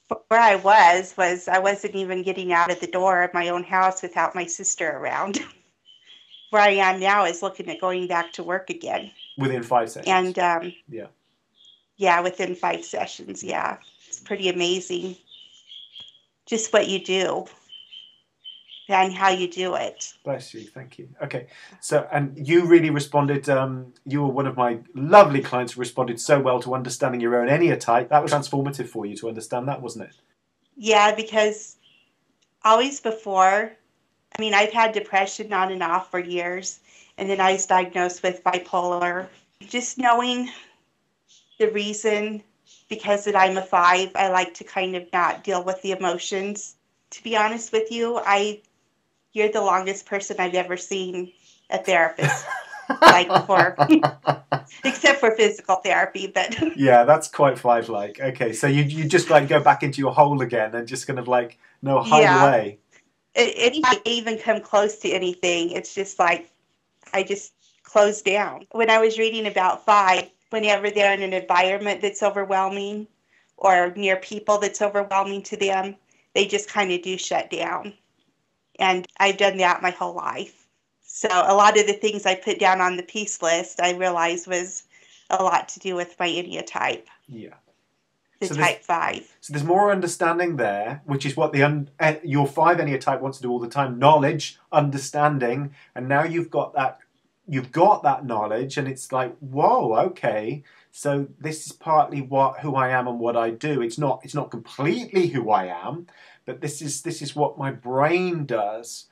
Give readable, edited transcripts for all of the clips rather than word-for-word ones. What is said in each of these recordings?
Where I was I wasn't even getting out of the door of my own house without my sister around. Where I am now is looking at going back to work again. Within 5 sessions. And Yeah. yeah, within 5 sessions, yeah. It's pretty amazing just what you do and how you do it. Bless you. Thank you. Okay. So, and you really responded, you were one of my lovely clients who responded so well to understanding your own Enneatype. That was transformative for you to understand that, wasn't it? Yeah, because always before, I mean, I've had depression on and off for years, and then I was diagnosed with bipolar. Just knowing the reason, because that I'm a 5, I like to kind of not deal with the emotions. To be honest with you, you're the longest person I've ever seen a therapist, like for, except for physical therapy, but Yeah, that's quite 5-like. Okay, so you just like go back into your hole again and just kind of like, no, hide yeah. away. Anytime I even come close to anything, it's just like I just close down. When I was reading about 5, whenever they're in an environment that's overwhelming or near people that's overwhelming to them, they just kind of do shut down. And I've done that my whole life. So a lot of the things I put down on the peace list, I realized was a lot to do with my Enneatype, Yeah. the So there's type 5. so there's more understanding there, which is what your 5 Enneatype wants to do all the time: knowledge, understanding, and now you've got that knowledge, and it's like, whoa, okay. So this is partly who I am and what I do. It's not completely who I am, but this is what my brain does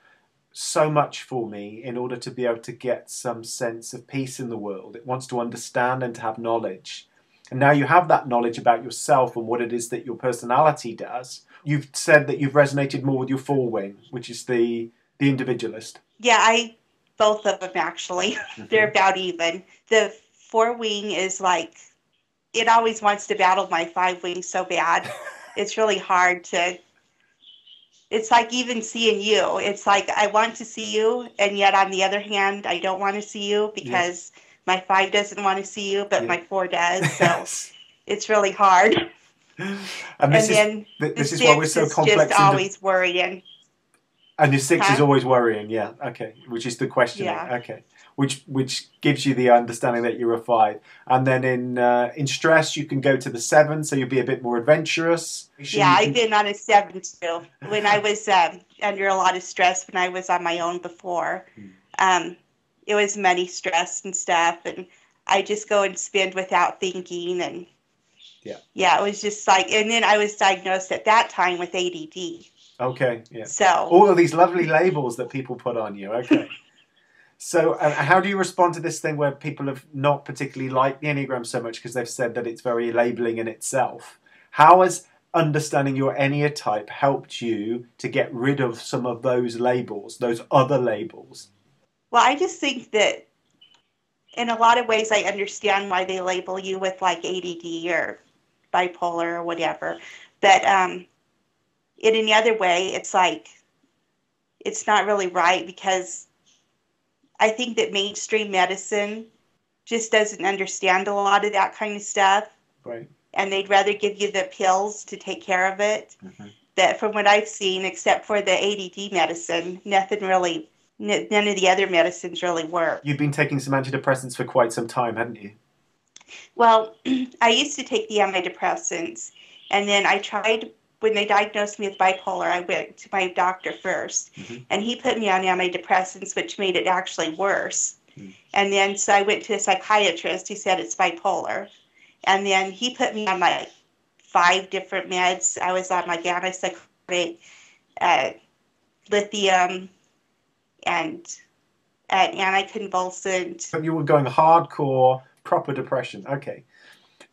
so much for me in order to be able to get some sense of peace in the world. It wants to understand and to have knowledge. And now you have that knowledge about yourself and what it is that your personality does. You've said that you've resonated more with your 4-wing, which is the individualist. Yeah, both of them actually. They're about even. The 4-wing is like, it always wants to battle my 5-wing so bad. It's really hard to, it's like even seeing you. It's like I want to see you, and yet on the other hand, I don't want to see you Yeah. because my 5 doesn't want to see you, but Yeah. my 4 does. So Yes. it's really hard. And And then the this is why we're 6 so is just complex always worrying. and your 6 is Huh? always worrying, yeah, okay, which is the questioning, Yeah. okay, which gives you the understanding that you're a 5. And then in stress, you can go to the 7, so you'll be a bit more adventurous. Yeah, You I've can, been on a 7 too. When I was under a lot of stress when I was on my own before, um, it was money stress and stuff, and I just go and spend without thinking, and yeah, yeah, it was just like, and then I was diagnosed at that time with ADD. okay, yeah. So, All of these lovely labels that people put on you, okay. So, how do you respond to this thing where people have not particularly liked the Enneagram so much because they've said that it's very labeling in itself? How has understanding your Enneatype helped you to get rid of some of those labels, those other labels? well, I just think that in a lot of ways I understand why they label you with like ADD or bipolar or whatever, but in any other way, it's like, it's not really right because I think that mainstream medicine just doesn't understand a lot of that kind of stuff, Right. and they'd rather give you the pills to take care of it. Mm-hmm. That from what I've seen, except for the ADD medicine, nothing really, none of the other medicines really work. You've been taking some antidepressants for quite some time, hadn't you? Well, I used to take the antidepressants, and then I tried, when they diagnosed me with bipolar, I went to my doctor first, and he put me on antidepressants, which made it actually worse. And then so I went to a psychiatrist who said it's bipolar. And then he put me on like 5 different meds. I was on like antipsychotic, uh, lithium, and an anticonvulsant. But you were going hardcore, proper depression. Okay.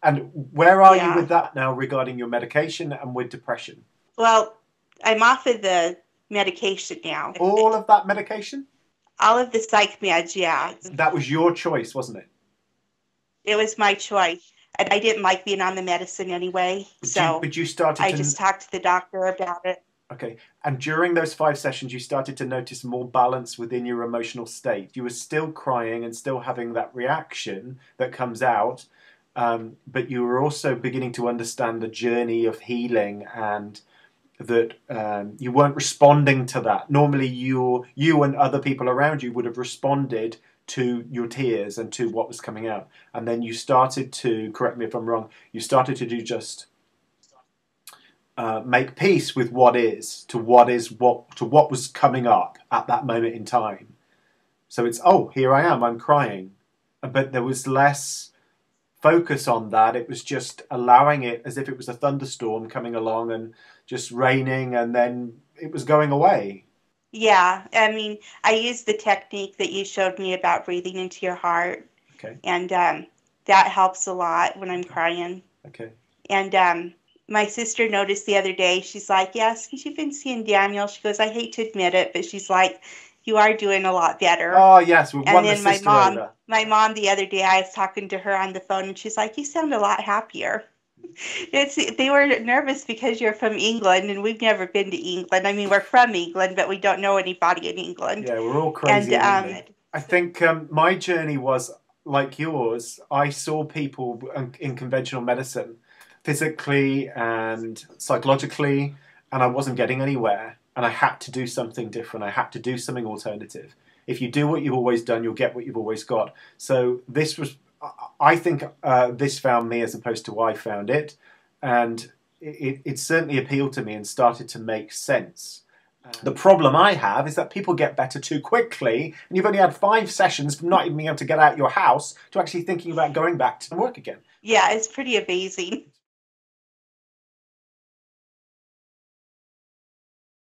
And where are you Yeah. with that now regarding your medication and with depression? Well, I'm off of the medication now. All of that medication? All of the psych meds, yeah. That was your choice, wasn't it? It was my choice. And I didn't like being on the medicine anyway, so But you started I to. just talked to the doctor about it. Okay. And during those 5 sessions, you started to notice more balance within your emotional state. You were still crying and still having that reaction that comes out, but you were also beginning to understand the journey of healing, and that you weren't responding to that. Normally you and other people around you would have responded to your tears and to what was coming out. And then you started to, correct me if I'm wrong, you started to do just make peace with what is, to what was coming up at that moment in time. So it's, oh, here I am, I'm crying. But there was less focus on that. It was just allowing it as if it was a thunderstorm coming along and just raining, and then it was going away. Yeah, I mean, I used the technique that you showed me about breathing into your heart. Okay. And that helps a lot when I'm crying. Okay. And my sister noticed the other day, she's like, yes, you've been seeing Daniel. She goes, I hate to admit it, but she's like, you are doing a lot better. Oh, yes, we've and won then the sister over. My mom the other day, I was talking to her on the phone, and she's like, you sound a lot happier. They were nervous because you're from England, and we've never been to England. I mean, we're from England, but we don't know anybody in England. Yeah, we're all crazy in And England. I think my journey was like yours. I saw people in conventional medicine, physically and psychologically, and I wasn't getting anywhere. And I had to do something different. I had to do something alternative. If you do what you've always done, you'll get what you've always got. So this was, I think this found me as opposed to I found it. And it certainly appealed to me and started to make sense. The problem I have is that people get better too quickly, and you've only had 5 sessions from not even being able to get out your house to actually thinking about going back to work again. yeah, it's pretty amazing.